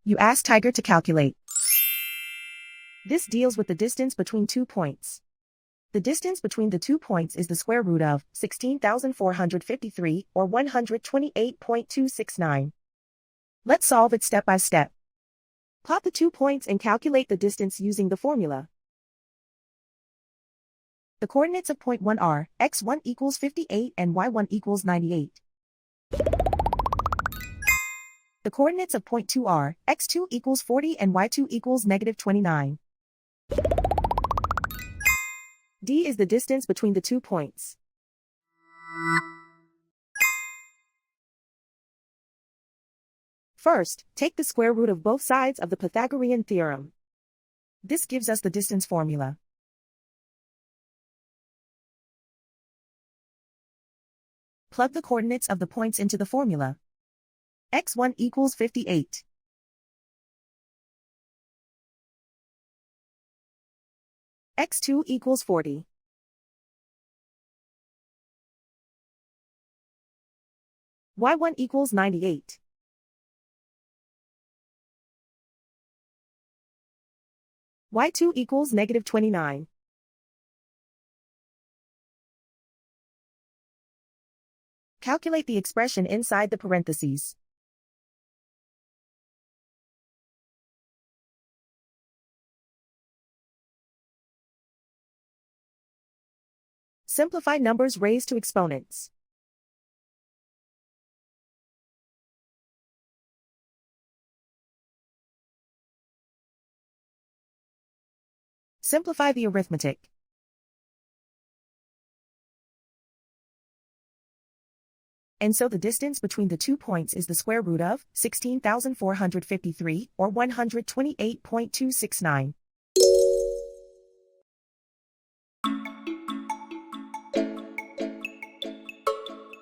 You ask Tiger to calculate. This deals with the distance between 2 points. The distance between the 2 points is the square root of 16,453 or 128.269. Let's solve it step by step. Plot the 2 points and calculate the distance using the formula. The coordinates of point 1 are x1 equals 58 and y1 equals 98. The coordinates of point 2 are x2 equals 40 and y2 equals negative 29. D is the distance between the 2 points. First, take the square root of both sides of the Pythagorean theorem. This gives us the distance formula. Plug the coordinates of the points into the formula. x1 equals 58. x2 equals 40. y1 equals 98. y2 equals negative 29. Calculate the expression inside the parentheses. Simplify numbers raised to exponents. Simplify the arithmetic. And so the distance between the 2 points is the square root of 16,453 or 128.269.